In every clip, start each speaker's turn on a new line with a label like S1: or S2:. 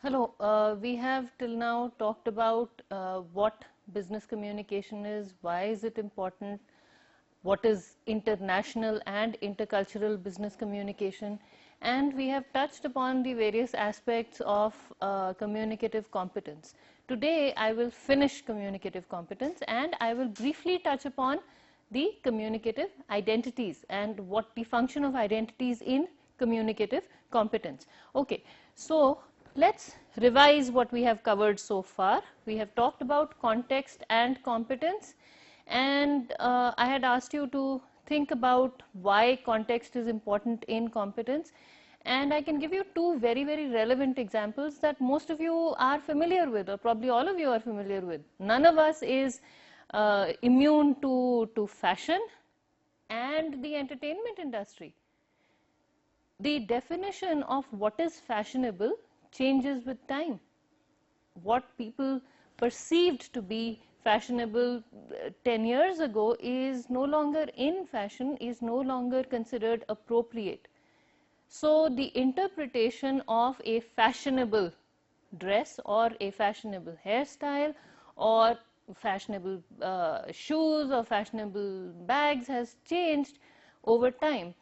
S1: Hello, we have till now talked about what business communication is, why is it important, what is international and intercultural business communication, and we have touched upon the various aspects of communicative competence. Today I will finish communicative competence and I will briefly touch upon the communicative identities and what the function of identities in communicative competence. Okay, so let's revise what we have covered so far. We have talked about context and competence, and I had asked you to think about why context is important in competence, and I can give you two very relevant examples that most of you are familiar with, or probably all of you are familiar with. None of us is immune to fashion and the entertainment industry. The definition of what is fashionable changes with time. What people perceived to be fashionable 10 years ago is no longer in fashion, is no longer considered appropriate. So the interpretation of a fashionable dress or a fashionable hairstyle or fashionable shoes or fashionable bags has changed over time.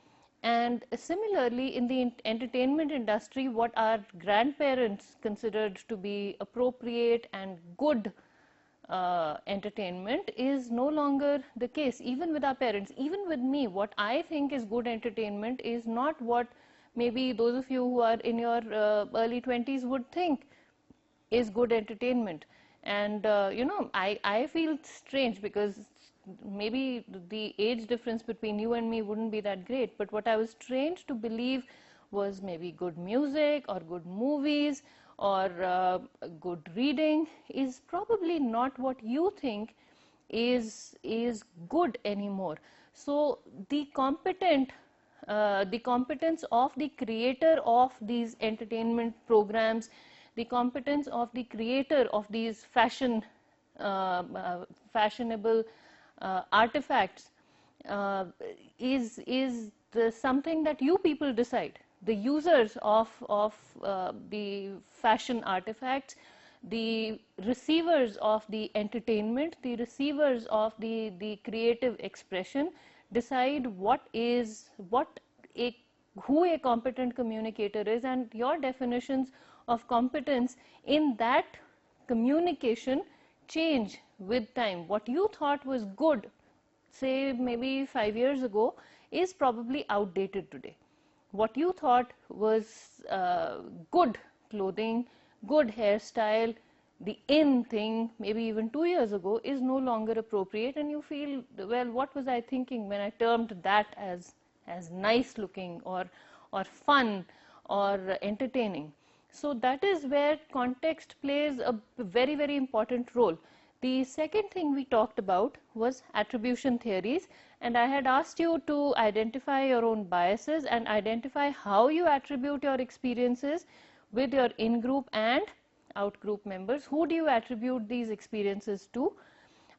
S1: And similarly, in the entertainment industry, what our grandparents considered to be appropriate and good entertainment is no longer the case. Even with our parents, even with me, what I think is good entertainment is not what maybe those of you who are in your early 20s would think is good entertainment. And I feel strange because maybe the age difference between you and me wouldn't be that great, but what I was trained to believe was maybe good music or good movies or good reading is probably not what you think is good anymore. So the competence of the creator of these entertainment programs, the competence of the creator of these fashionable artifacts is something that you people decide. The users of the fashion artifacts, the receivers of the entertainment, the receivers of the creative expression decide who a competent communicator is, and your definitions of competence in that communication change with time. What you thought was good, say maybe 5 years ago, is probably outdated today. What you thought was good clothing, good hairstyle, the in thing, maybe even 2 years ago, is no longer appropriate, and you feel, well, what was I thinking when I termed that as nice looking or fun or entertaining. So that is where context plays a very important role. The second thing we talked about was attribution theories, and I had asked you to identify your own biases and identify how you attribute your experiences with your in-group and out-group members. Who do you attribute these experiences to?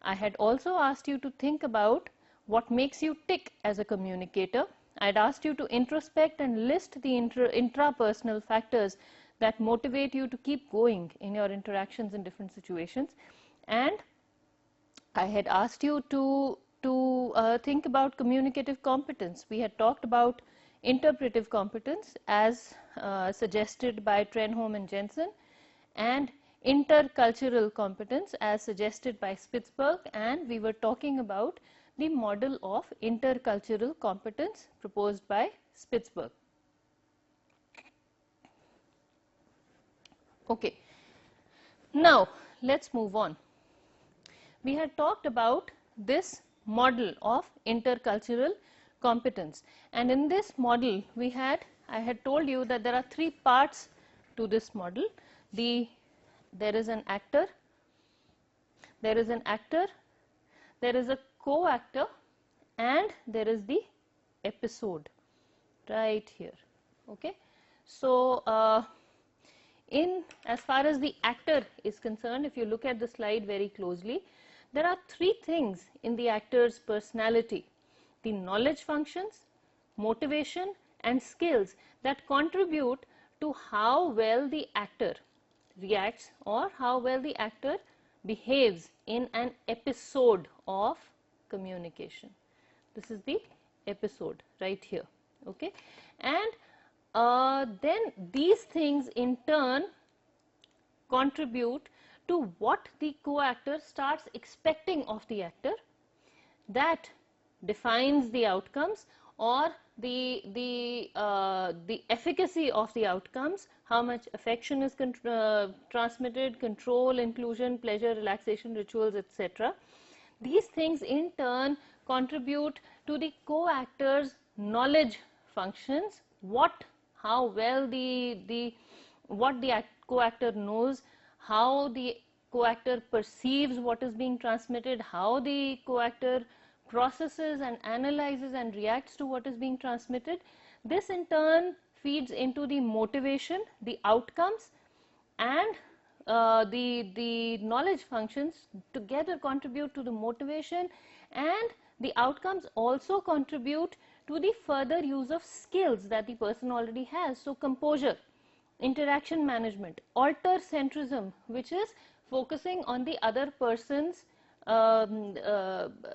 S1: I had also asked you to think about what makes you tick as a communicator. I had asked you to introspect and list the intrapersonal factors that motivate you to keep going in your interactions in different situations. And I had asked you to think about communicative competence. We had talked about interpretive competence as suggested by Trenholm and Jensen, and intercultural competence as suggested by Spitzberg, and we were talking about the model of intercultural competence proposed by Spitzberg. Okay, now let's move on. We had talked about this model of intercultural competence, and in this model I had told you that there are three parts to this model. There is an actor, there is a co-actor, and there is the episode right here. Okay, so as far as the actor is concerned, if you look at the slide very closely, there are three things in the actor's personality: the knowledge functions, motivation, and skills that contribute to how well the actor reacts or how well the actor behaves in an episode of communication. This is the episode right here, okay? And then these things in turn contribute to what the co-actor starts expecting of the actor. That defines the outcomes or the efficacy of the outcomes, how much affection is transmitted, control, inclusion, pleasure, relaxation, rituals, etc. These things in turn contribute to the co-actor's knowledge functions, how well what the co-actor knows, how the co-actor perceives what is being transmitted, how the co-actor processes and analyzes and reacts to what is being transmitted. This in turn feeds into the motivation, the outcomes, and the knowledge functions together contribute to the motivation, and the outcomes also contribute to the further use of skills that the person already has. So composure, interaction management, alter centrism, which is focusing on the other person's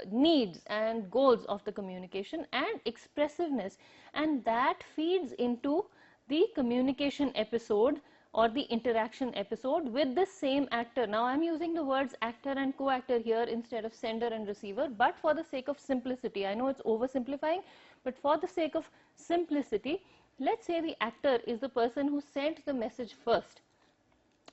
S1: needs and goals of the communication, and expressiveness, and that feeds into the communication episode or the interaction episode with the same actor. Now I am using the words actor and co-actor here instead of sender and receiver, but for the sake of simplicity, I know it's oversimplifying, but for the sake of simplicity, let's say the actor is the person who sent the message first,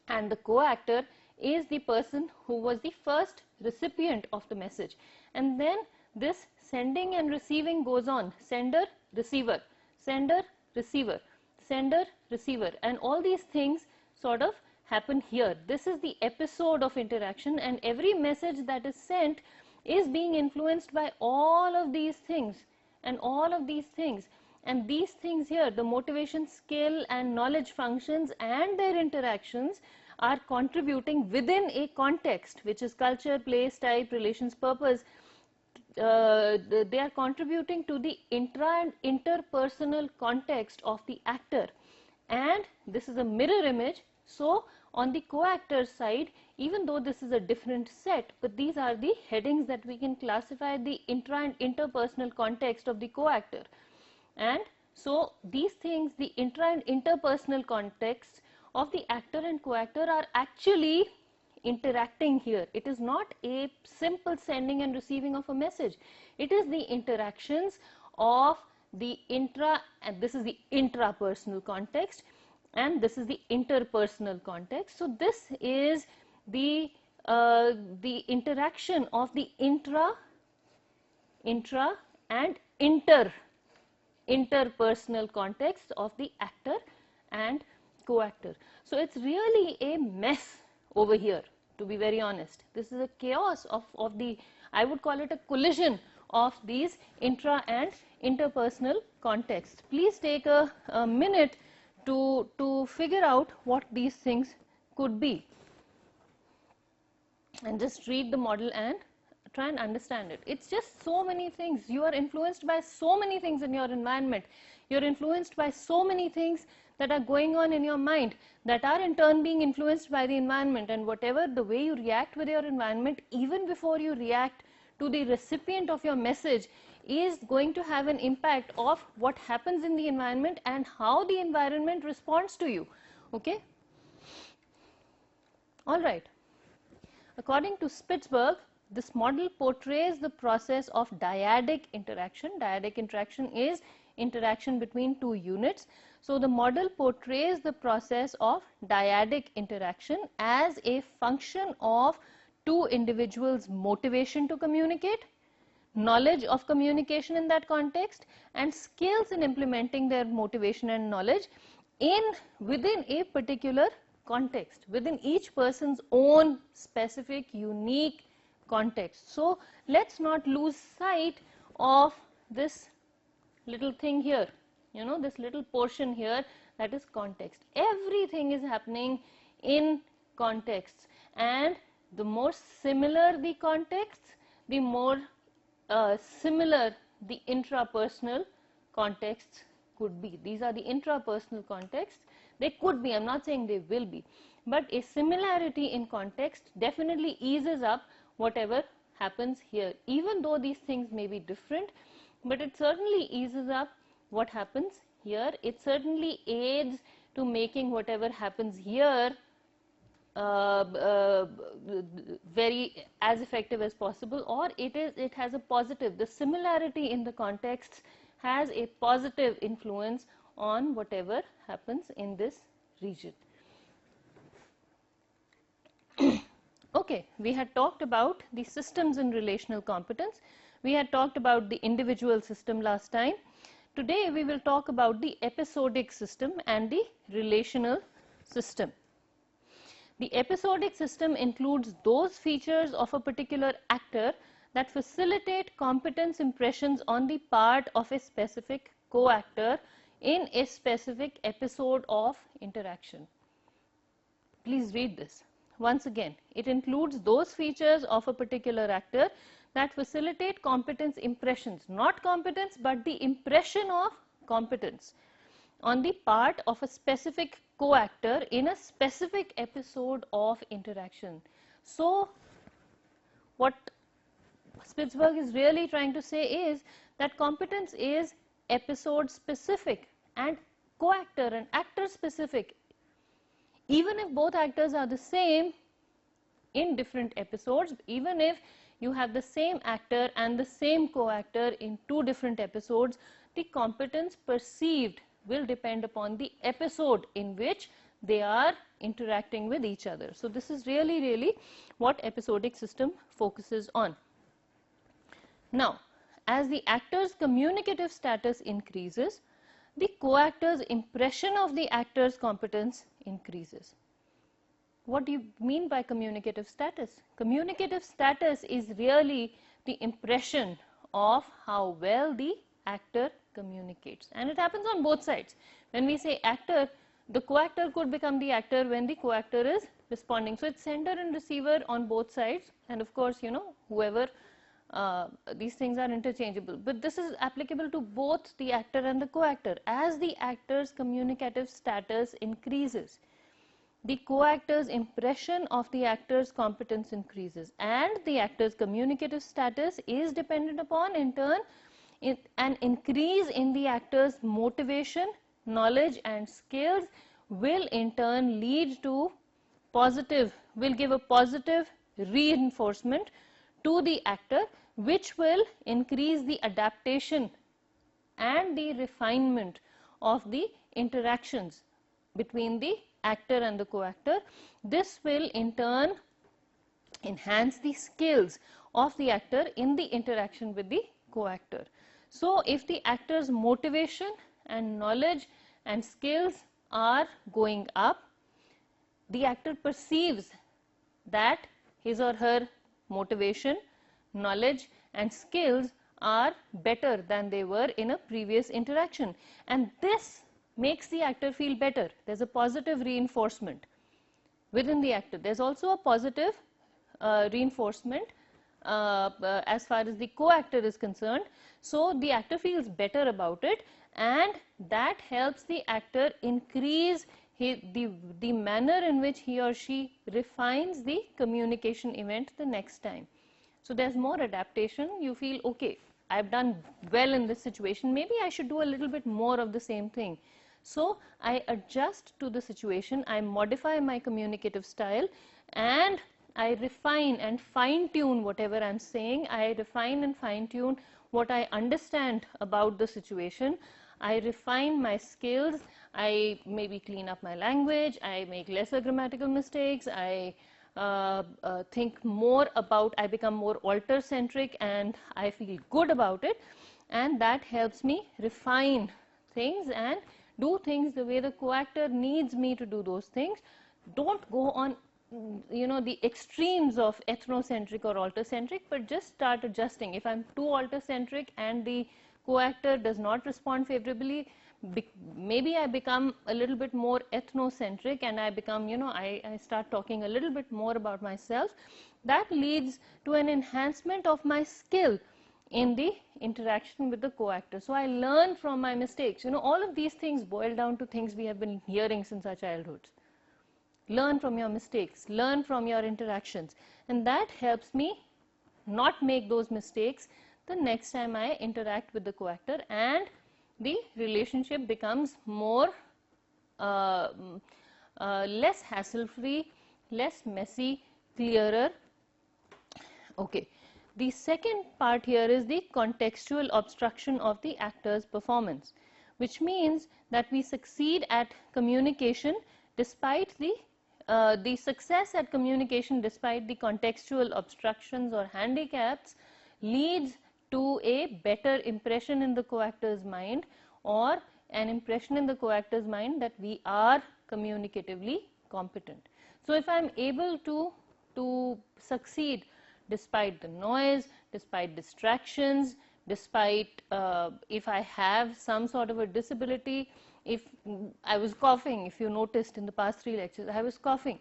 S1: and the co-actor is the person who was the first recipient of the message. And then this sending and receiving goes on, sender, receiver, sender, receiver, sender, receiver, and all these things sort of happen here. This is the episode of interaction, and every message that is sent is being influenced by all of these things and all of these things. And these things here, the motivation, skill and knowledge functions and their interactions, are contributing within a context, which is culture, place, type, relations, purpose. They are contributing to the intra and interpersonal context of the actor, and this is a mirror image. So on the co-actor side, even though this is a different set, but these are the headings that we can classify the intra and interpersonal context of the co-actor. And so these things, the intra and interpersonal contexts of the actor and co-actor, are actually interacting here. It is not a simple sending and receiving of a message. It is the interactions of the intra, and this is the intrapersonal context, and this is the interpersonal context. So this is the interaction of the intra and interpersonal context of the actor and co-actor. So it's really a mess over here, to be very honest. This is a chaos of the, I would call it a collision of these intra and interpersonal contexts. Please take a minute to figure out what these things could be, and just read the model and try and understand it. It's just so many things. You are influenced by so many things in your environment. You're influenced by so many things that are going on in your mind, that are in turn being influenced by the environment, and whatever the way you react with your environment, even before you react to the recipient of your message, is going to have an impact of what happens in the environment and how the environment responds to you. Okay? All right. According to Spitzberg, this model portrays the process of dyadic interaction. Dyadic interaction is interaction between two units. So the model portrays the process of dyadic interaction as a function of two individuals' motivation to communicate, knowledge of communication in that context, and skills in implementing their motivation and knowledge within a particular context, within each person's own specific, unique context. So let's not lose sight of this little thing here, you know, this little portion here, that is context. Everything is happening in contexts, and the more similar the contexts, the more similar the intrapersonal contexts could be. These are the intrapersonal contexts. They could be, I'm not saying they will be, but a similarity in context definitely eases up whatever happens here. Even though these things may be different, but it certainly eases up what happens here. It certainly aids to making whatever happens here very as effective as possible, or it has a positive, the similarity in the context has a positive influence on whatever happens in this region. Okay, we had talked about the systems in relational competence. We had talked about the individual system last time. Today we will talk about the episodic system and the relational system. The episodic system includes those features of a particular actor that facilitate competence impressions on the part of a specific co-actor in a specific episode of interaction. Please read this. Once again, it includes those features of a particular actor that facilitate competence impressions, not competence, but the impression of competence on the part of a specific co-actor in a specific episode of interaction. So, what Spitzberg is really trying to say is that competence is episode specific and co-actor and actor specific. Even if both actors are the same in different episodes, even if you have the same actor and the same co-actor in two different episodes, the competence perceived will depend upon the episode in which they are interacting with each other. So this is really what episodic system focuses on. Now, as the actor's communicative status increases, the co-actor's impression of the actor's competence increases. What do you mean by communicative status? Communicative status is really the impression of how well the actor communicates, and it happens on both sides. When we say actor, the co-actor could become the actor when the co-actor is responding. So it's sender and receiver on both sides, and of course, you know, whoever these things are interchangeable, but this is applicable to both the actor and the co-actor. As the actor's communicative status increases, the co-actor's impression of the actor's competence increases, and the actor's communicative status is dependent upon, in turn, an increase in the actor's motivation, knowledge and skills will in turn lead to will give a positive reinforcement to the actor, which will increase the adaptation and the refinement of the interactions between the actor and the co-actor. This will in turn enhance the skills of the actor in the interaction with the co-actor. So if the actor's motivation and knowledge and skills are going up, the actor perceives that his or her motivation, knowledge and skills are better than they were in a previous interaction, and this makes the actor feel better. There's a positive reinforcement within the actor. There's also a positive reinforcement as far as the co-actor is concerned. So the actor feels better about it, and that helps the actor increase the manner in which he or she refines the communication event the next time. So there's more adaptation. You feel, okay, I've done well in this situation, maybe I should do a little bit more of the same thing. So I adjust to the situation, I modify my communicative style, and I refine and fine tune whatever I'm saying. I refine and fine tune what I understand about the situation. I refine my skills. I maybe clean up my language. I make lesser grammatical mistakes. I think more about, I become more alter-centric, and I feel good about it, and that helps me refine things and do things the way the co-actor needs me to do those things. Don't go on, you know, the extremes of ethnocentric or alter-centric, but just start adjusting. If I'm too alter-centric and the co-actor does not respond favorably, maybe I become a little bit more ethnocentric, and I become, you know, I start talking a little bit more about myself. That leads to an enhancement of my skill, in the interaction with the co-actor. So I learn from my mistakes. All of these things boil down to things we have been hearing since our childhoods. Learn from your mistakes, learn from your interactions, and that helps me not make those mistakes the next time I interact with the co-actor, and the relationship becomes more less hassle-free, less messy, clearer. Okay. The second part here is the contextual obstruction of the actor's performance, which means that we succeed at communication despite the success at communication despite the contextual obstructions or handicaps leads to a better impression in the co-actor's mind, or an impression in the co-actor's mind that we are communicatively competent. So if I am able to succeed despite the noise, despite distractions, despite if I have some sort of a disability, if I was coughing, if you noticed in the past 3 lectures, I was coughing,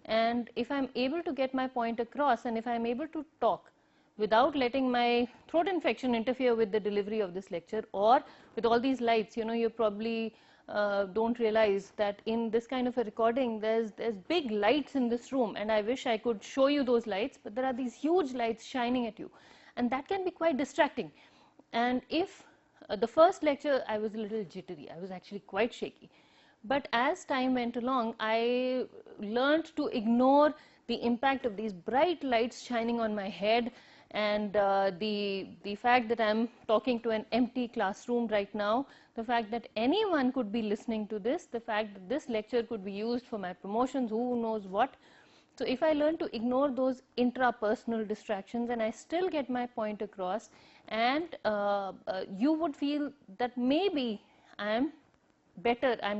S1: and if I'm able to get my point across, and if I'm able to talk without letting my throat infection interfere with the delivery of this lecture, or with all these lights, you probably don't realize that in this kind of a recording there's big lights in this room, and I wish I could show you those lights, but there are these huge lights shining at you, and that can be quite distracting. And if the first lecture I was a little jittery, I was actually quite shaky, but as time went along I learned to ignore the impact of these bright lights shining on my head, and the fact that I'm talking to an empty classroom right now, the fact that anyone could be listening to this, the fact that this lecture could be used for my promotions, who knows what. So if I learn to ignore those intrapersonal distractions and I still get my point across, and you would feel that maybe I'm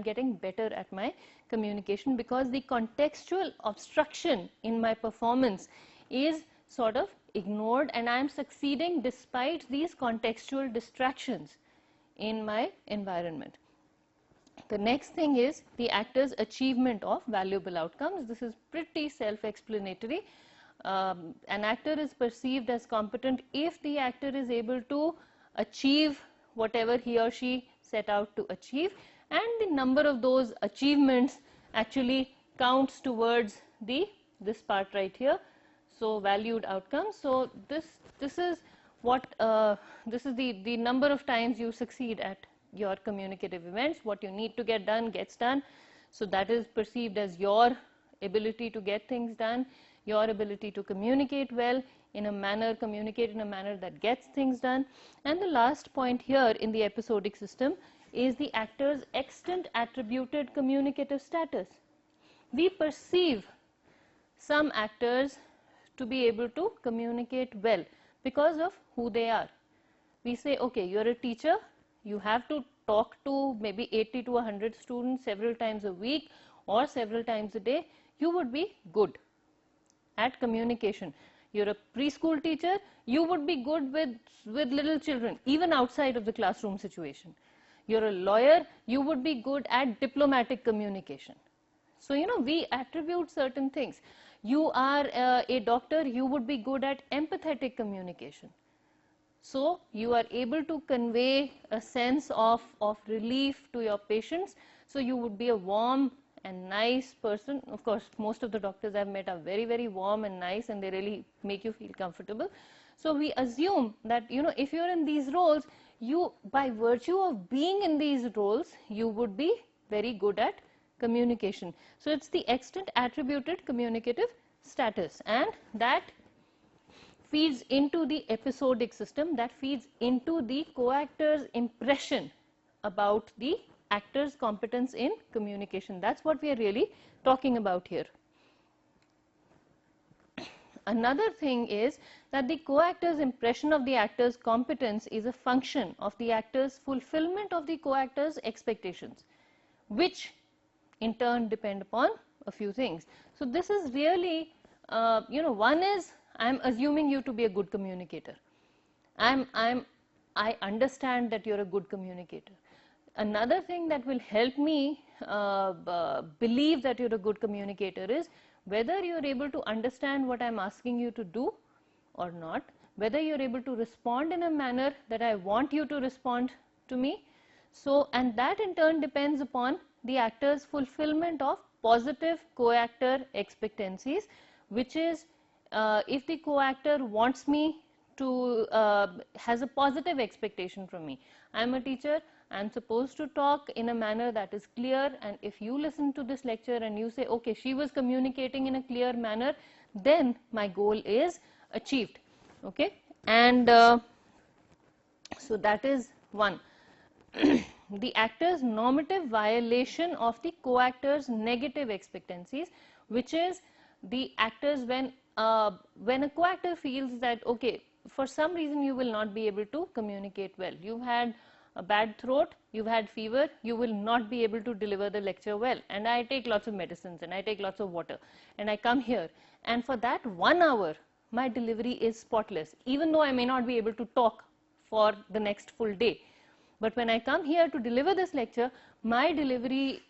S1: getting better at my communication, because the contextual obstruction in my performance is sort of ignored, and I am succeeding despite these contextual distractions in my environment. The next thing is the actor's achievement of valuable outcomes. This is pretty self-explanatory. An actor is perceived as competent if the actor is able to achieve whatever he or she set out to achieve, and the number of those achievements actually counts towards this part right here. So valued outcomes. So this is what this is the number of times you succeed at your communicative events. What you need to get done gets done. So that is perceived as your ability to get things done, your ability to communicate well in a manner, communicate in a manner that gets things done. And the last point here in the episodic system is the actor's extant attributed communicative status. We perceive some actors to be able to communicate well because of who they are. We say, okay, you're a teacher, you have to talk to maybe 80 to 100 students several times a week or several times a day. You would be good at communication. You're a preschool teacher, you would be good with little children, even outside of the classroom situation. You're a lawyer, you would be good at diplomatic communication. So, we attribute certain things. You are a doctor, you would be good at empathetic communication. So, you are able to convey a sense of relief to your patients. So, you would be a warm and nice person. Of course, most of the doctors I've met are very, very warm and nice, and they really make you feel comfortable. So, we assume that, if you're in these roles, you, by virtue of being in these roles, you would be very good at communication. So, it's the extant attributed communicative status, and that feeds into the episodic system, that feeds into the co-actor's impression about the actor's competence in communication. That's what we are really talking about here. Another thing is that the co-actor's impression of the actor's competence is a function of the actor's fulfillment of the co-actor's expectations, which in turn depend upon a few things. So this is really, one is I'm assuming you to be a good communicator. I understand that you're a good communicator. Another thing that will help me believe that you're a good communicator is whether you're able to understand what I'm asking you to do or not, whether you're able to respond in a manner that I want you to respond to me. So, and that in turn depends upon the actor's fulfillment of positive co-actor expectancies, which is if the co-actor wants me to, has a positive expectation from me. I am a teacher, I am supposed to talk in a manner that is clear, and if you listen to this lecture and you say, okay, she was communicating in a clear manner, then my goal is achieved. Okay, and so that is one. The actor's normative violation of the co-actor's negative expectancies, which is the actors when a co-actor feels that, okay, for some reason you will not be able to communicate well. You've had a bad throat, you've had fever, you will not be able to deliver the lecture well. And I take lots of medicines and I take lots of water and I come here, and for that 1 hour my delivery is spotless, even though I may not be able to talk for the next full day. But when I come here to deliver this lecture, my delivery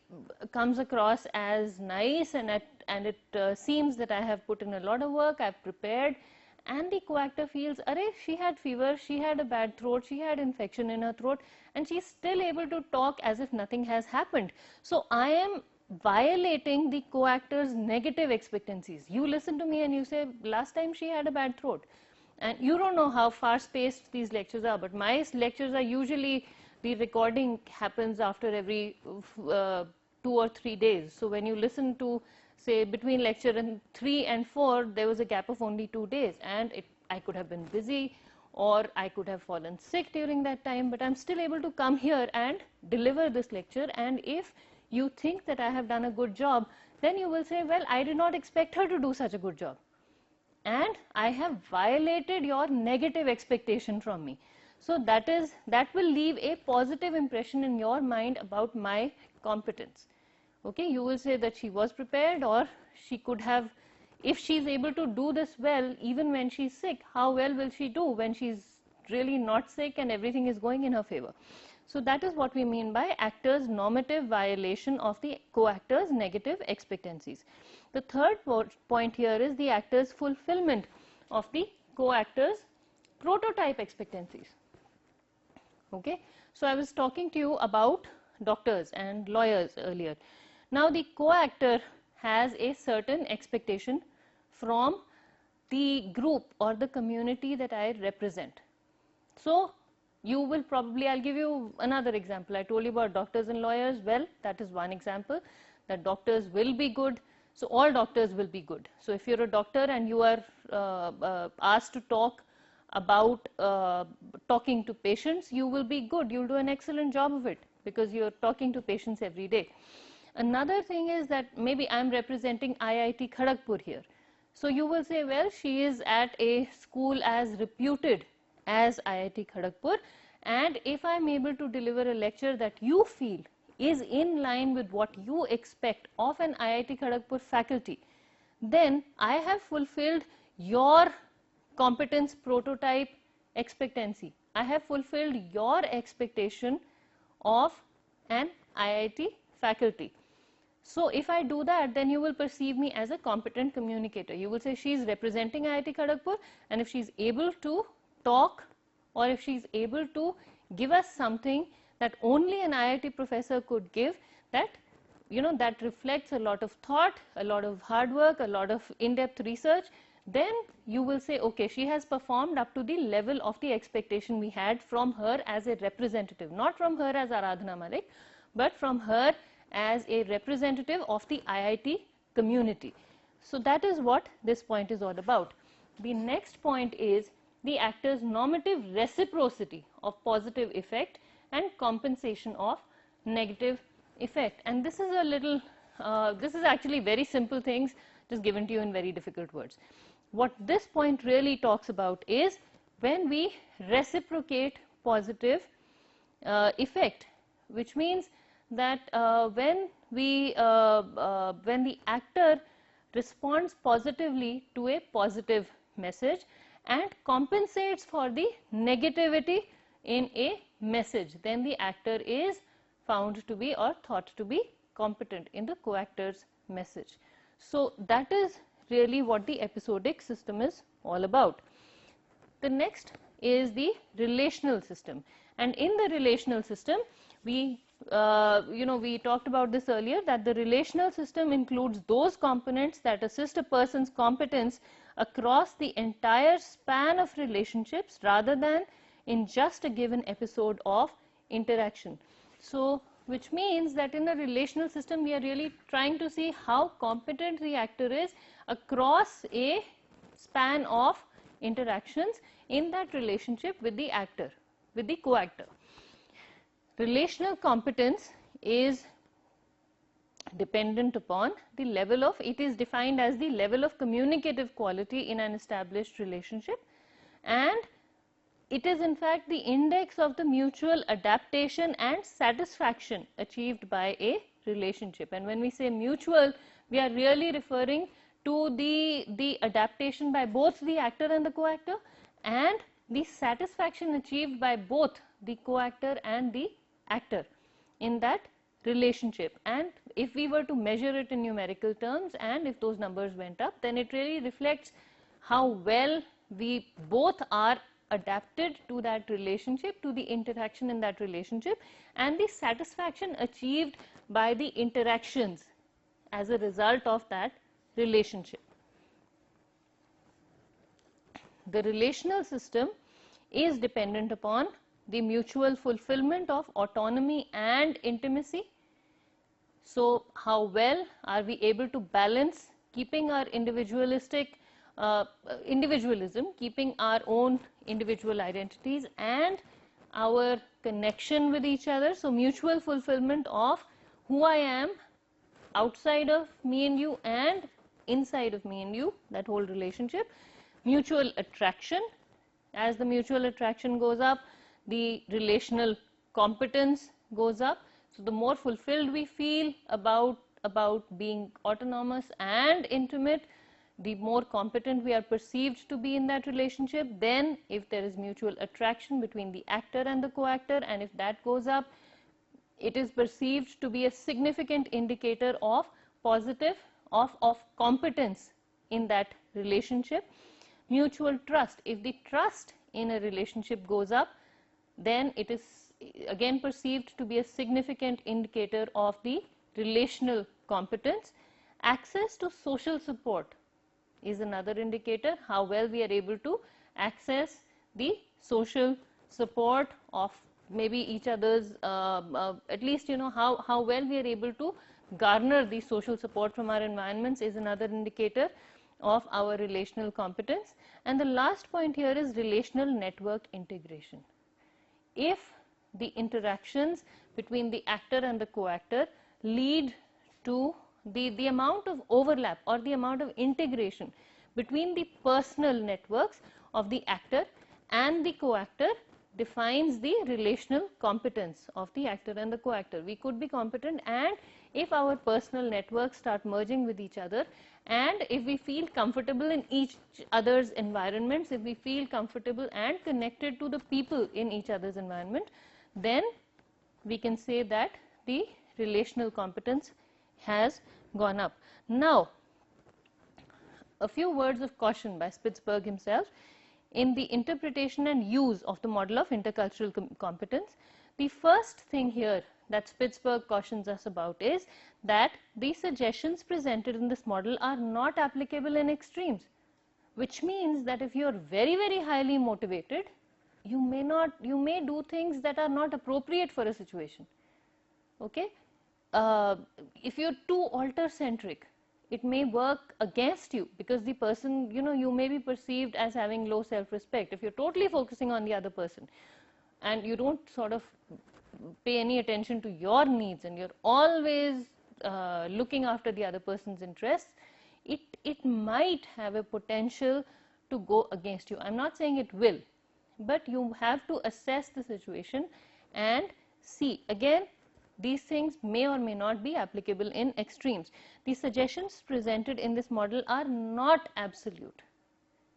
S1: comes across as nice, and it seems that I have put in a lot of work, I've prepared, and the co-actor feels, array, she had fever, she had a bad throat, she had infection in her throat, and she's still able to talk as if nothing has happened. So I am violating the co-actor's negative expectancies. You listen to me and you say, last time she had a bad throat. And you don't know how fast-paced these lectures are, but my lectures are usually, the recording happens after every 2 or 3 days. So when you listen to, say, between lecture 3 and 4, there was a gap of only 2 days, and I could have been busy, or I could have fallen sick during that time, but I'm still able to come here and deliver this lecture. And if you think that I have done a good job, then you will say, well, I did not expect her to do such a good job, and I have violated your negative expectation from me. So that will leave a positive impression in your mind about my competence. Okay, you will say that she was prepared, or she could have, if she's able to do this well even when she's sick, how well will she do when she's really not sick and everything is going in her favor? So that is what we mean by actor's normative violation of the co-actor's negative expectancies. The third point here is the actor's fulfillment of the co-actor's prototype expectancies. Okay, so I was talking to you about doctors and lawyers earlier. Now the co-actor has a certain expectation from the group or the community that I represent. So you will probably, I'll give you another example. I told you about doctors and lawyers. Well, that is one example, that doctors will be good. So all doctors will be good. So if you're a doctor and you are asked to talk about talking to patients, you will be good. You'll do an excellent job of it because you're talking to patients every day. Another thing is that maybe I'm representing IIT Kharagpur here. So you will say, well, she is at a school as reputed as IIT Kharagpur, and if I'm able to deliver a lecture that you feel is in line with what you expect of an IIT Kharagpur faculty, then I have fulfilled your competence prototype expectancy. I have fulfilled your expectation of an IIT faculty. So if I do that, then you will perceive me as a competent communicator. You will say she is representing IIT Kharagpur, and if she is able to talk, or if she is able to give us something that only an IIT professor could give, that, you know, that reflects a lot of thought, a lot of hard work, a lot of in-depth research, then you will say, okay, she has performed up to the level of the expectation we had from her as a representative, not from her as Aradhana Malik, but from her as a representative of the IIT community. So that is what this point is all about. The next point is the actor's normative reciprocity of positive effect and compensation of negative effect. And this is a little, this is actually very simple things just given to you in very difficult words. What this point really talks about is when we reciprocate positive effect, which means that when the actor responds positively to a positive message and compensates for the negativity in a message, then the actor is found to be or thought to be competent in the co-actor's message. So that is really what the episodic system is all about. The next is the relational system, and in the relational system we we talked about this earlier, that the relational system includes those components that assist a person's competence across the entire span of relationships rather than in just a given episode of interaction. So which means that in a relational system we are really trying to see how competent the actor is across a span of interactions in that relationship with the actor, with the co-actor. Relational competence is dependent upon the level of, it is defined as the level of communicative quality in an established relationship, and it is in fact the index of the mutual adaptation and satisfaction achieved by a relationship. And when we say mutual, we are really referring to the adaptation by both the actor and the co-actor, and the satisfaction achieved by both the co-actor and the actor in that relationship. And if we were to measure it in numerical terms, and if those numbers went up, then it really reflects how well we both are adapted to that relationship, to the interaction in that relationship, and the satisfaction achieved by the interactions as a result of that relationship. The relational system is dependent upon the mutual fulfillment of autonomy and intimacy. So how well are we able to balance keeping our individualism, keeping our own individual identities and our connection with each other. So mutual fulfillment of who I am outside of me and you and inside of me and you, that whole relationship. Mutual attraction, as the mutual attraction goes up, the relational competence goes up. So the more fulfilled we feel about being autonomous and intimate, the more competent we are perceived to be in that relationship. Then if there is mutual attraction between the actor and the co-actor, and if that goes up, it is perceived to be a significant indicator of positive, of competence in that relationship. Mutual trust, if the trust in a relationship goes up, then it is again perceived to be a significant indicator of the relational competence. Access to social support is another indicator, how well we are able to access the social support of maybe each other's, at least how well we are able to garner the social support from our environments is another indicator of our relational competence. And the last point here is relational network integration. If the interactions between the actor and the co-actor lead to the amount of overlap or the amount of integration between the personal networks of the actor and the co-actor defines the relational competence of the actor and the co-actor. We could be competent, and if our personal networks start merging with each other, and if we feel comfortable in each other's environments, if we feel comfortable and connected to the people in each other's environment, then we can say that the relational competence has gone up. Now, a few words of caution by Spitzberg himself. In the interpretation and use of the model of intercultural competence, the first thing here that Spitzberg cautions us about is that the suggestions presented in this model are not applicable in extremes, which means that if you are very, very highly motivated, you may do things that are not appropriate for a situation. Okay? If you're too alter-centric, it may work against you, because the person, you may be perceived as having low self-respect. If you're totally focusing on the other person and you don't sort of pay any attention to your needs, and you're always looking after the other person's interests, it might have a potential to go against you. I'm not saying it will, but you have to assess the situation and see. Again, these things may or may not be applicable in extremes. The suggestions presented in this model are not absolute.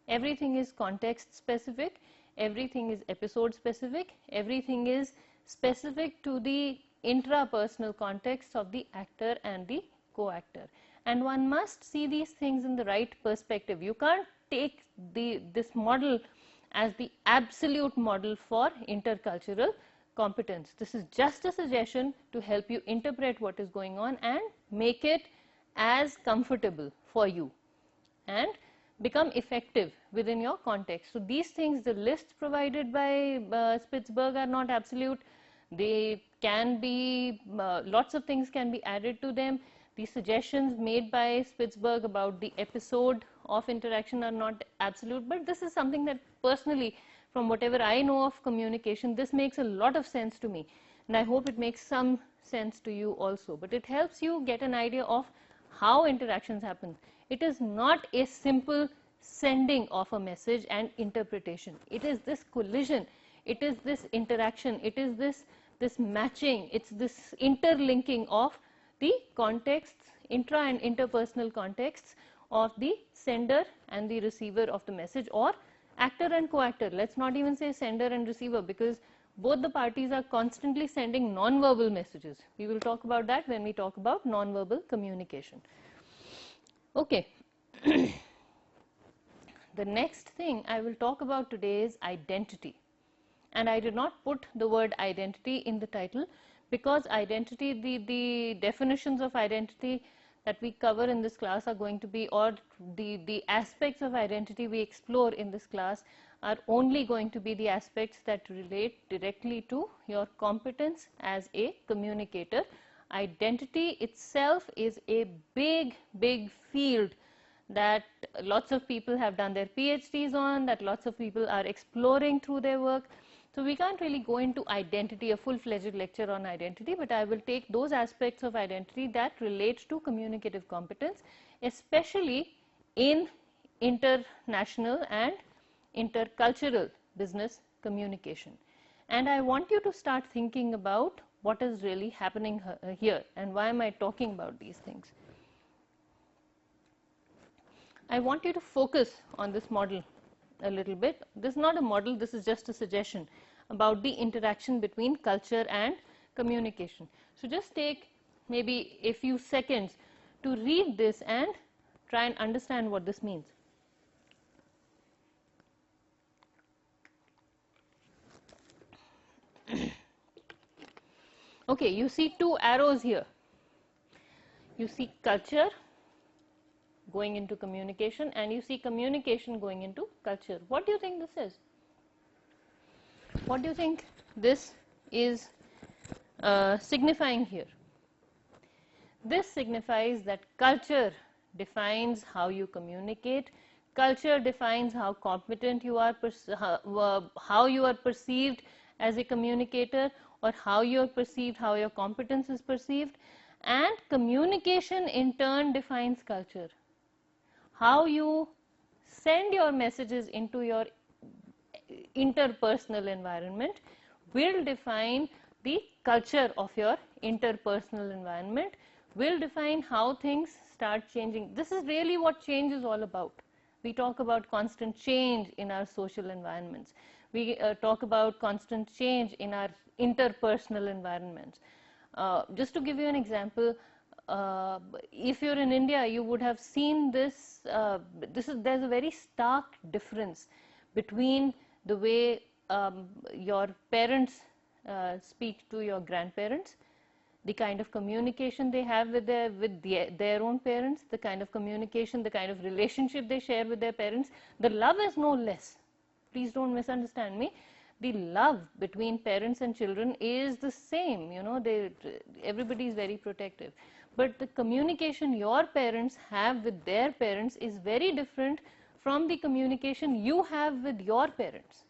S1: Everything is context specific, everything is episode specific, everything is specific to the intrapersonal context of the actor and the co-actor. And one must see these things in the right perspective. You can't take this model as the absolute model for intercultural competence. This is just a suggestion to help you interpret what is going on and make it as comfortable for you and become effective within your context. So these things, the lists provided by Spitzberg are not absolute. They can be, lots of things can be added to them. The suggestions made by Spitzberg about the episode of interaction are not absolute, but this is something that personally, from whatever I know of communication, this makes a lot of sense to me, and I hope it makes some sense to you also. But it helps you get an idea of how interactions happen. It is not a simple sending of a message and interpretation. It is this collision, it is this interaction, it is this matching, it's this interlinking of the contexts, intra and interpersonal contexts of the sender and the receiver of the message, or actor and co-actor. Let's not even say sender and receiver, because both the parties are constantly sending non-verbal messages. We will talk about that when we talk about non-verbal communication. Okay. The next thing I will talk about today is identity. And I did not put the word identity in the title because identity, the definitions of identity that we cover in this class are going to be, or the aspects of identity we explore in this class are only going to be the aspects that relate directly to your competence as a communicator. Identity itself is a big field that lots of people have done their PhDs on, that lots of people are exploring through their work. So we can't really go into identity, a full-fledged lecture on identity, but I will take those aspects of identity that relate to communicative competence, especially in international and intercultural business communication. And I want you to start thinking about what is really happening here and why am I talking about these things. I want you to focus on this model a little bit. This is not a model, this is just a suggestion about the interaction between culture and communication. So just take maybe a few seconds to read this and try and understand what this means. Okay, you see two arrows here. You see culture going into communication and you see communication going into culture. What do you think this is? What do you think this is signifying here? This signifies that culture defines how you communicate, culture defines how competent you are, how you are perceived as a communicator, or how you are perceived, how your competence is perceived, and communication in turn defines culture. How you send your messages into your interpersonal environment will define the culture of your interpersonal environment, will define how things start changing. This is really what change is all about. We talk about constant change in our social environments. We talk about constant change in our interpersonal environments. Just to give you an example, if you're in India, you would have seen this. There's a very stark difference between the way your parents speak to your grandparents, the kind of communication they have with their own parents, the kind of communication, the kind of relationship they share with their parents. The love is no less. Please don't misunderstand me. The love between parents and children is the same. You know, everybody is very protective. But the communication your parents have with their parents is very different from the communication you have with your parents.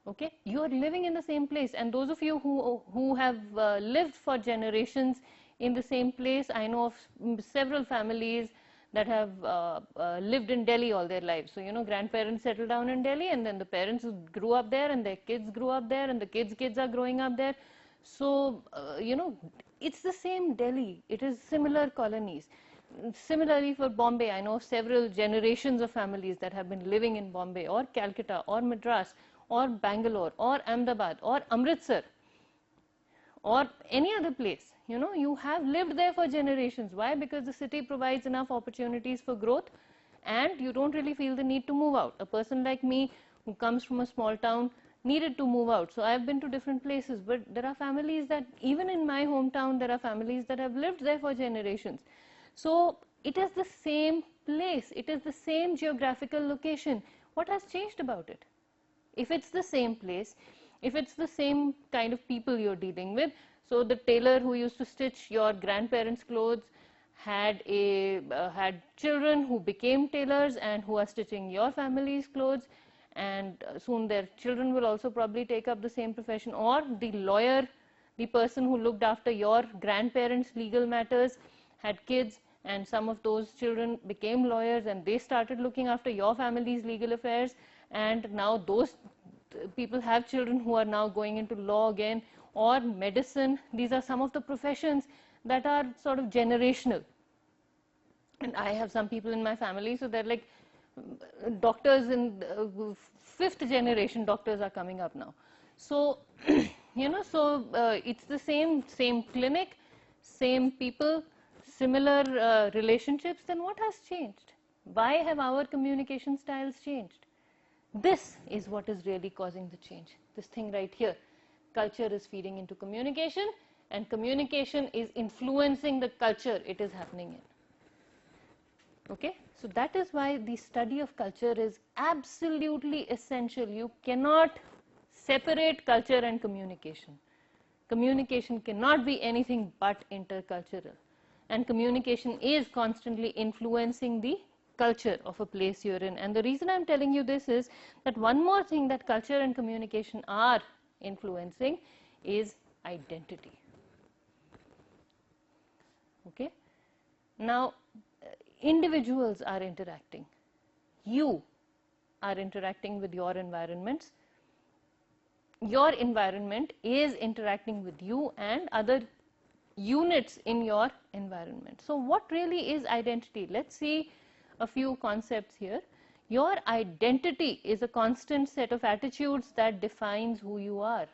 S1: Okay, you are living in the same place, and those of you who have lived for generations in the same place, I know of several families that have lived in Delhi all their lives. So, you know, grandparents settled down in Delhi, and then the parents grew up there, and their kids grew up there, and the kids are growing up there. So, you know, it's the same Delhi. It is similar colonies. Similarly for Bombay, I know several generations of families that have been living in Bombay or Calcutta or Madras or Bangalore or Ahmedabad or Amritsar or any other place. You know, you have lived there for generations. Why? Because the city provides enough opportunities for growth and you don't really feel the need to move out. A person like me who comes from a small town needed to move out. So I've been to different places, but there are families that, even in my hometown, there are families that have lived there for generations. So it is the same place, it is the same geographical location. What has changed about it? If it's the same place, if it's the same kind of people you're dealing with, so the tailor who used to stitch your grandparents' clothes had children who became tailors and who are stitching your family's clothes, and soon their children will also probably take up the same profession. Or the lawyer, the person who looked after your grandparents' legal matters, had kids, and some of those children became lawyers and they started looking after your family's legal affairs, and now those people have children who are now going into law again, or medicine. These are some of the professions that are sort of generational. And I have some people in my family, so they're like doctors in fifth generation doctors are coming up now. So, it's the same clinic, same people, similar relationships. Then what has changed? Why have our communication styles changed? This is what is really causing the change. This thing right here. Culture is feeding into communication, and communication is influencing the culture it is happening in. Okay? So that is why the study of culture is absolutely essential. You cannot separate culture and communication. Communication cannot be anything but intercultural. And communication is constantly influencing the culture of a place you're in. And the reason I'm telling you this is that one more thing that culture and communication are influencing is identity. Okay? Now, individuals are interacting. You are interacting with your environments. Your environment is interacting with you and other units in your environment. So what really is identity? Let's see a few concepts here. Your identity is a constant set of attitudes that defines who you are.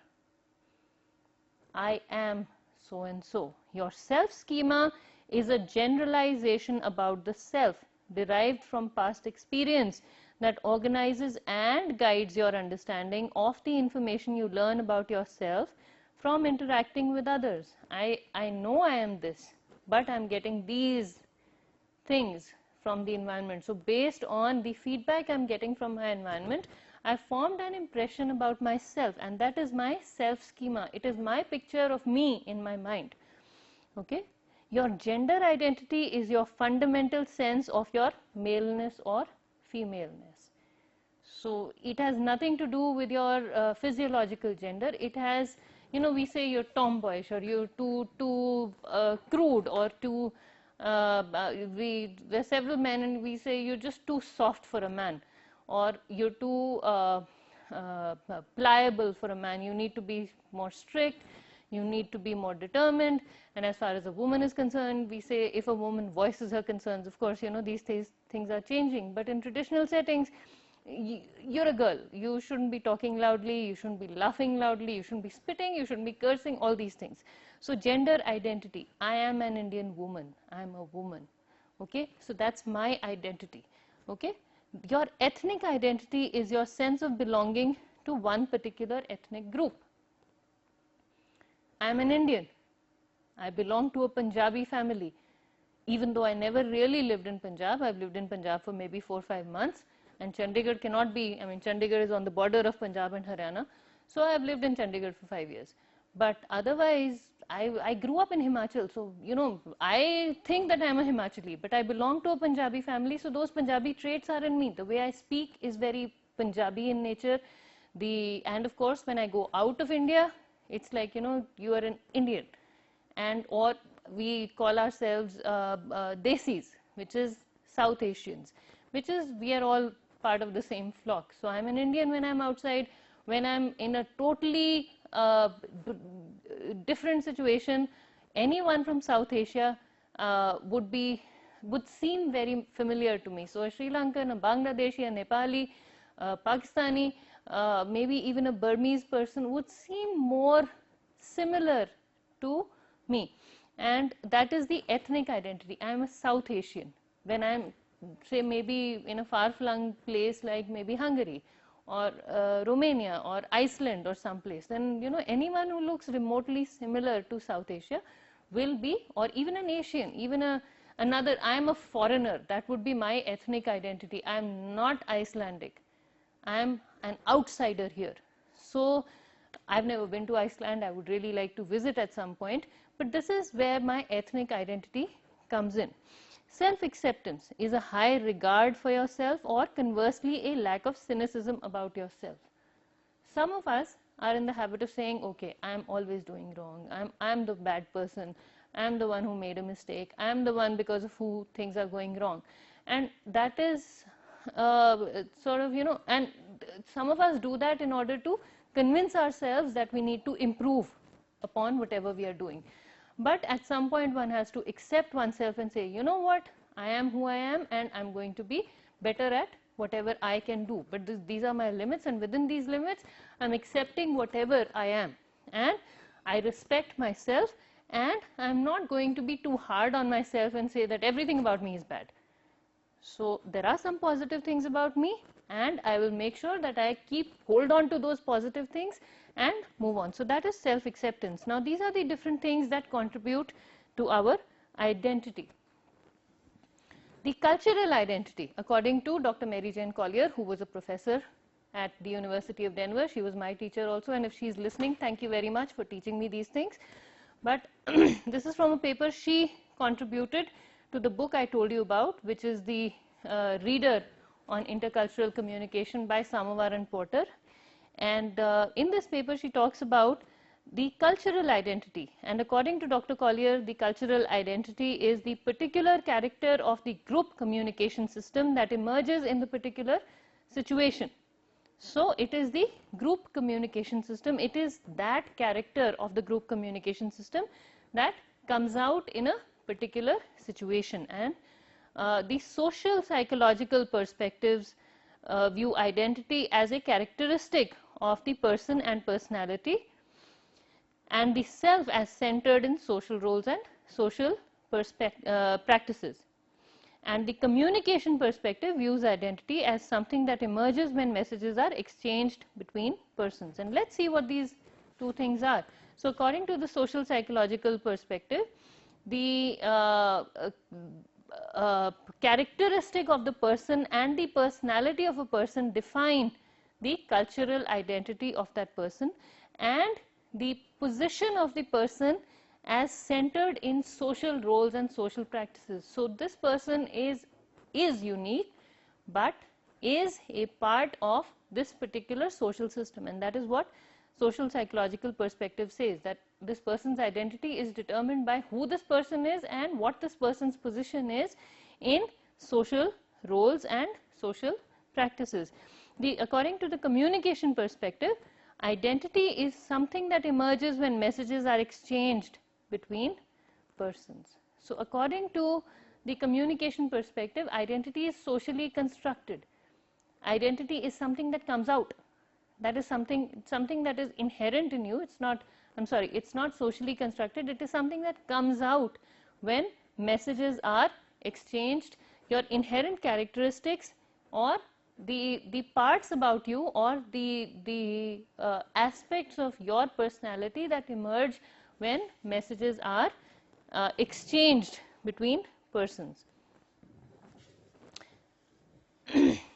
S1: I am so and so. Your self schema is a generalization about the self derived from past experience that organizes and guides your understanding of the information you learn about yourself from interacting with others. I know I am this, but I'm getting these things from the environment. So based on the feedback I'm getting from my environment, I formed an impression about myself, and that is my self schema. It is my picture of me in my mind. Okay? Your gender identity is your fundamental sense of your maleness or femaleness. So it has nothing to do with your physiological gender. It has, we say you're tomboyish, or you're too crude, or too there are several men and we say you're just too soft for a man, or you're too pliable for a man. You need to be more strict, you need to be more determined. And as far as a woman is concerned, we say if a woman voices her concerns, of course, these things are changing. But in traditional settings, you're a girl. You shouldn't be talking loudly, you shouldn't be laughing loudly, you shouldn't be spitting, you shouldn't be cursing, all these things. So gender identity, I am an Indian woman, I am a woman. Okay, so that's my identity. Okay, your ethnic identity is your sense of belonging to one particular ethnic group. I am an Indian. I belong to a Punjabi family. Even though I never really lived in Punjab, I've lived in Punjab for maybe 4 or 5 months, and Chandigarh cannot be, Chandigarh is on the border of Punjab and Haryana, so I've lived in Chandigarh for 5 years. But otherwise, I grew up in Himachal, so I think that I'm a Himachali, but I belong to a Punjabi family, so those Punjabi traits are in me. The way I speak is very Punjabi in nature. And of course, when I go out of India, it's like, you are an Indian. And or we call ourselves Desis, which is South Asians, which is we are all part of the same flock. So I'm an Indian when I'm outside. When I'm in a totally different situation, anyone from South Asia would seem very familiar to me. So a Sri Lankan, a Bangladeshi, a Nepali, Pakistani, maybe even a Burmese person would seem more similar to me. And that is the ethnic identity. I am a South Asian. When I'm, say, maybe in a far-flung place like maybe Hungary or Romania or Iceland or someplace, then anyone who looks remotely similar to South Asia will be, or even an Asian, even another, I am a foreigner, that would be my ethnic identity. I am not Icelandic. I am an outsider here. So I've never been to Iceland. I would really like to visit at some point, but this is where my ethnic identity comes in. Self-acceptance is a high regard for yourself, or conversely a lack of cynicism about yourself. Some of us are in the habit of saying, okay, I am always doing wrong, I'm the bad person, I'm the one who made a mistake, I'm the one because of who things are going wrong. And that is sort of, and some of us do that in order to convince ourselves that we need to improve upon whatever we are doing. But at some point one has to accept oneself and say, you know what, I am who I am, and I'm going to be better at whatever I can do. But these are my limits, and within these limits I'm accepting whatever I am, and I respect myself, and I'm not going to be too hard on myself and say that everything about me is bad. So there are some positive things about me, and I will make sure that I hold on to those positive things and move on. So that is self-acceptance. Now these are the different things that contribute to our identity. The cultural identity, according to Dr. Mary Jane Collier, who was a professor at the University of Denver. She was my teacher also, and if she's listening, thank you very much for teaching me these things. But this is from a paper she contributed to the book I told you about, which is the Reader on Intercultural Communication by Samavaran Porter. And in this paper she talks about the cultural identity, and according to Dr. Collier, the cultural identity is the particular character of the group communication system that emerges in the particular situation. So it is the group communication system, it is that character of the group communication system that comes out in a particular situation. And the social psychological perspectives view identity as a characteristic of the person and personality, and the self as centered in social roles and social practices. And the communication perspective views identity as something that emerges when messages are exchanged between persons. And let's see what these two things are. So according to the social psychological perspective, the characteristic of the person and the personality of a person define the cultural identity of that person, and the position of the person as centered in social roles and social practices. So this person is unique, but is a part of this particular social system, and that is what social psychological perspective says, that this person's identity is determined by who this person is and what this person's position is in social roles and social practices. According to the communication perspective, identity is something that emerges when messages are exchanged between persons. So according to the communication perspective, identity is socially constructed. Identity is something that comes out. That is something that is inherent in you. It's not socially constructed. It is something that comes out when messages are exchanged. Your inherent characteristics, or the parts about you, or the aspects of your personality that emerge when messages are exchanged between persons.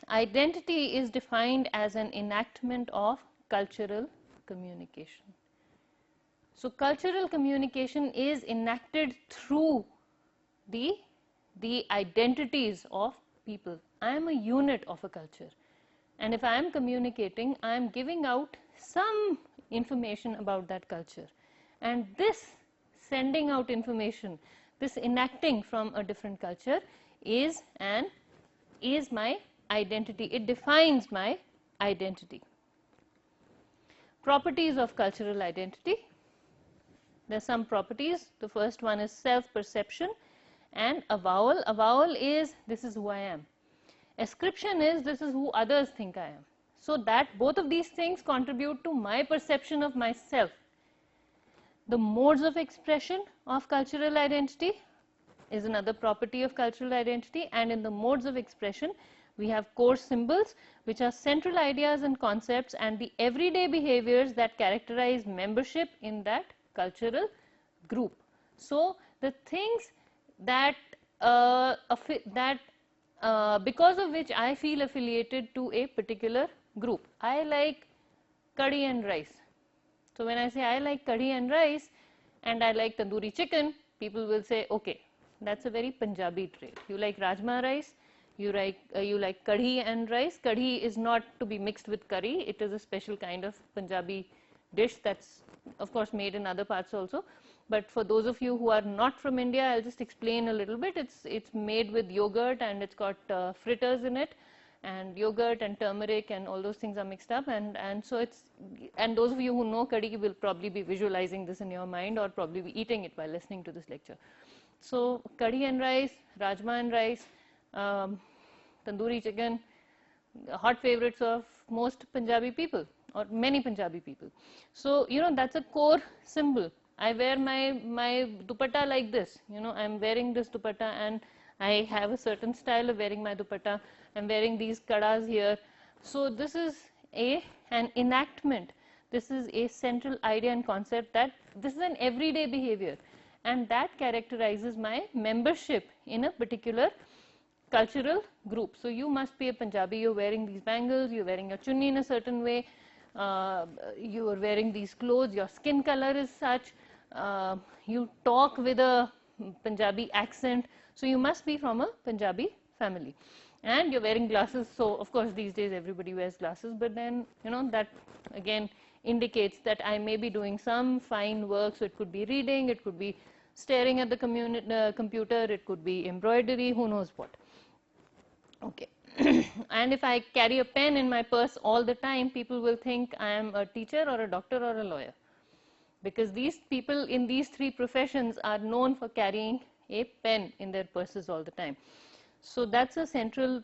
S1: Identity is defined as an enactment of cultural communication. So cultural communication is enacted through the identities of people. I am a unit of a culture, and if I am communicating, I am giving out some information about that culture, and this sending out information, this enacting from a different culture is my identity. It defines my identity. Properties of cultural identity. There are some properties. The first one is self-perception and avowal. Avowal is, this is who I am. Ascription is, this is who others think I am. So that both of these things contribute to my perception of myself. The modes of expression of cultural identity is another property of cultural identity, and in the modes of expression, We have core symbols, which are central ideas and concepts and the everyday behaviors that characterize membership in that cultural group. So the things that because of which I feel affiliated to a particular group. I like curry and rice. So when I say I like curry and rice and I like tandoori chicken, people will say, okay, that's a very Punjabi trait. You like rajma rice, you like kadhi and rice. Kadhi is not to be mixed with curry. It is a special kind of Punjabi dish that's of course made in other parts also. But for those of you who are not from India, I'll just explain a little bit. It's made with yogurt and it's got fritters in it, and yogurt and turmeric and all those things are mixed up, and so it's, and those of you who know curry will probably be visualizing this in your mind or probably be eating it while listening to this lecture. So curry and rice, rajma and rice, tandoori chicken, hot favorites of most Punjabi people or many Punjabi people. So that's a core symbol. I wear my dupatta like this. I'm wearing this dupatta and I have a certain style of wearing my dupatta. I'm wearing these kadas here. So this is an enactment. This is a central idea and concept that this is an everyday behavior, and that characterizes my membership in a particular cultural group. So you must be a Punjabi, you're wearing these bangles, you're wearing your chunni in a certain way, you are wearing these clothes, your skin color is such, you talk with a Punjabi accent, so you must be from a Punjabi family. And you're wearing glasses, so of course these days everybody wears glasses, but then that again indicates that I may be doing some fine work. So it could be reading, it could be staring at the computer, it could be embroidery, who knows what. Okay. And if I carry a pen in my purse all the time, people will think I am a teacher or a doctor or a lawyer, because these people in these three professions are known for carrying a pen in their purses all the time. So that's a central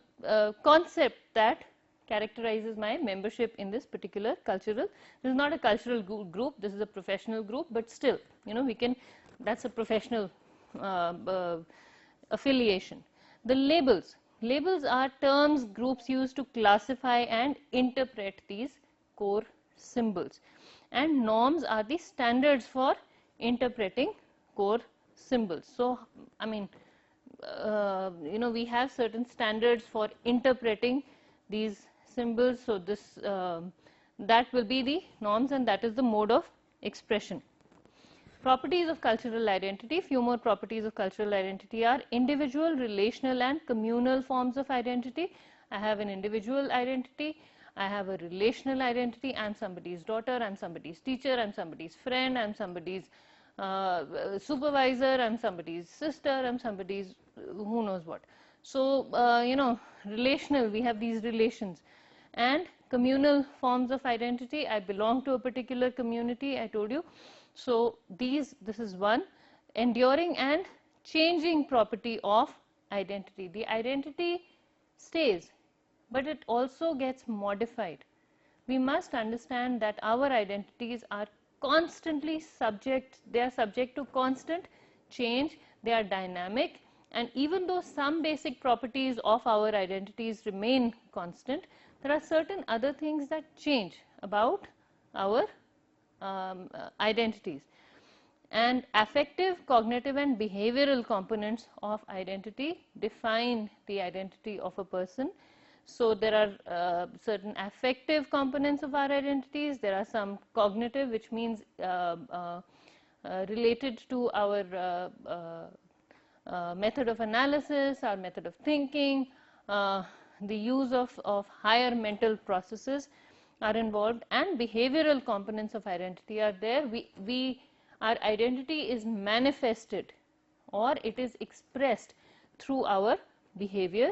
S1: concept that characterizes my membership in this particular cultural. This is not a cultural group, this is a professional group, but still, we can, that's a professional affiliation. The labels. Labels are terms groups use to classify and interpret these core symbols. And norms are the standards for interpreting core symbols. So, I mean, we have certain standards for interpreting these symbols. So this that will be the norms, and that is the mode of expression. Properties of cultural identity. Few more properties of cultural identity are individual, relational and communal forms of identity. I have an individual identity, I have a relational identity. I'm somebody's daughter, I'm somebody's teacher, I'm somebody's friend, I'm somebody's supervisor, I'm somebody's sister, I'm somebody's who knows what. So relational, we have these relations. And communal forms of identity, I belong to a particular community, I told you. So this is one. Enduring and changing property of identity. The identity stays, but it also gets modified. We must understand that our identities are constantly subject, they are subject to constant change, they are dynamic, and even though some basic properties of our identities remain constant, there are certain other things that change about our identities. And affective, cognitive and behavioral components of identity define the identity of a person. So there are certain affective components of our identities, there are some cognitive, which means related to our method of analysis, our method of thinking, the use of higher mental processes are involved, and behavioral components of identity are there. Our identity is manifested or it is expressed through our behavior,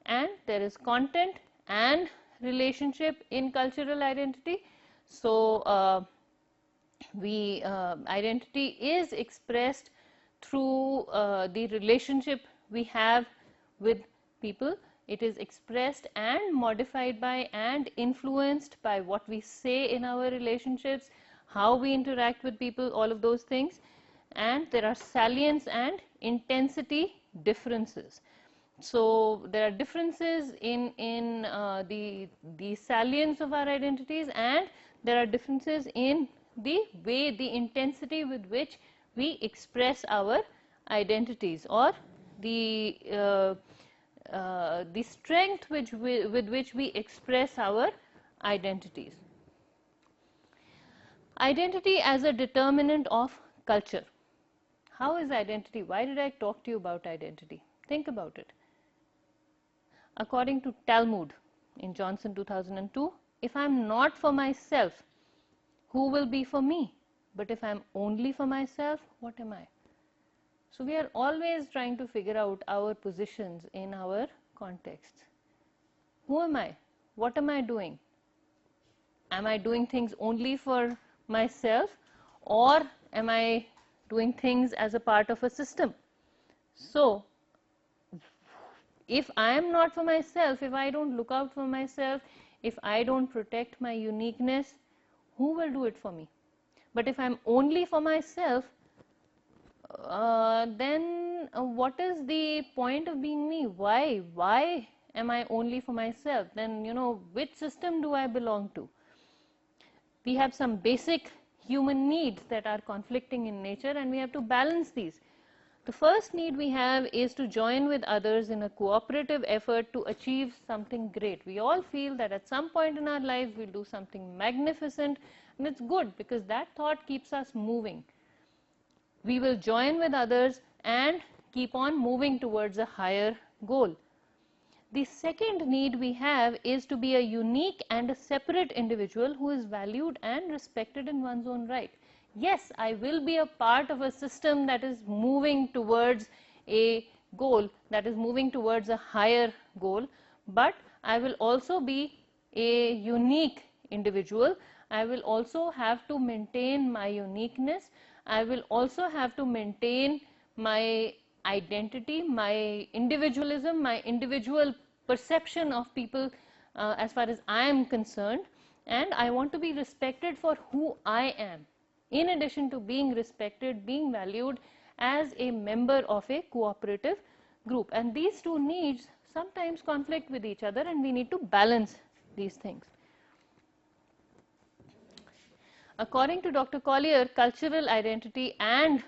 S1: and there is content and relationship in cultural identity. So identity is expressed through the relationship we have with people. It is expressed and modified by and influenced by what we say in our relationships, how we interact with people, all of those things. And there are salience and intensity differences. So there are differences in the salience of our identities, and there are differences in the way, the intensity with which we express our identities, or the strength with which we express our identities. Identity as a determinant of culture. How is identity? Why did I talk to you about identity? Think about it. According to Talmud in Johnson 2002, if I am not for myself, who will be for me? But if I am only for myself, what am I? So we are always trying to figure out our positions in our contexts. Who am I? What am I doing? Am I doing things only for myself, or am I doing things as a part of a system? So if I am not for myself, if I don't look out for myself, if I don't protect my uniqueness, who will do it for me? But if I am only for myself, then what is the point of being me? Why am I only for myself? Then, which system do I belong to? We have some basic human needs that are conflicting in nature, and we have to balance these. The first need we have is to join with others in a cooperative effort to achieve something great. We all feel that at some point in our lives we'll do something magnificent, and it's good because that thought keeps us moving. We will join with others and keep on moving towards a higher goal. The second need we have is to be a unique and a separate individual who is valued and respected in one's own right. Yes, I will be a part of a system that is moving towards a goal, that is moving towards a higher goal, but I will also be a unique individual. I will also have to maintain my uniqueness. I will also have to maintain my identity, my individualism, my individual perception of people as far as I am concerned, and I want to be respected for who I am, in addition to being respected, being valued as a member of a cooperative group. And these two needs sometimes conflict with each other, and we need to balance these things. According to Dr. Collier, cultural identity and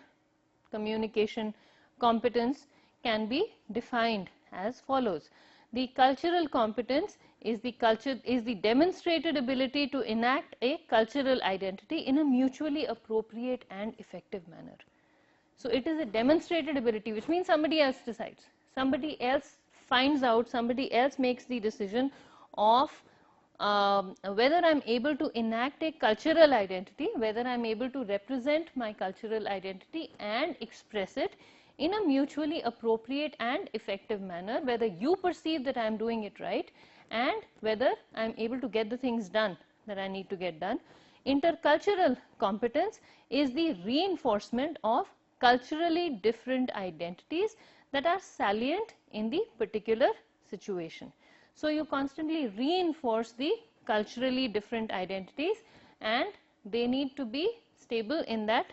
S1: communication competence can be defined as follows. The cultural competence is the demonstrated ability to enact a cultural identity in a mutually appropriate and effective manner. So it is a demonstrated ability, which means somebody else decides, somebody else finds out, somebody else makes the decision of whether I'm able to enact a cultural identity, whether I'm able to represent my cultural identity and express it in a mutually appropriate and effective manner, whether you perceive that I'm doing it right and whether I'm able to get the things done that I need to get done. Intercultural competence is the reinforcement of culturally different identities that are salient in the particular situation. So you constantly reinforce the culturally different identities, and they need to be stable in that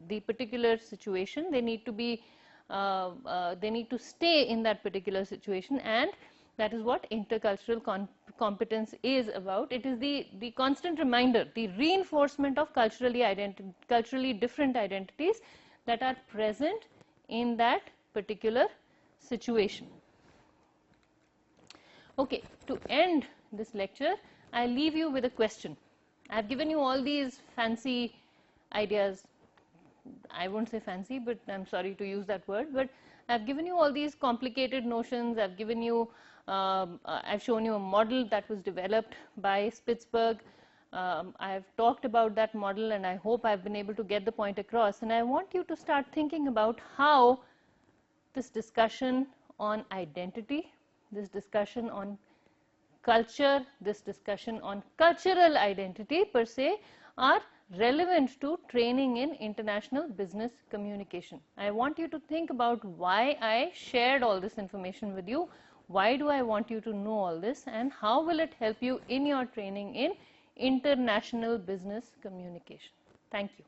S1: the particular situation. They need to be they need to stay in that particular situation, and that is what intercultural competence is about. It is the constant reminder, the reinforcement of culturally different identities that are present in that particular situation. Okay, to end this lecture, I leave you with a question. I have given you all these fancy ideas. I won't say fancy, but I'm sorry to use that word, but I've given you all these complicated notions. I've given you I've shown you a model that was developed by Spitzberg. I've talked about that model, and I hope I've been able to get the point across. And I want you to start thinking about how this discussion on identity, this discussion on culture, this discussion on cultural identity per se are relevant to training in international business communication. I want you to think about why I shared all this information with you. Why do I want you to know all this, and how will it help you in your training in international business communication? Thank you.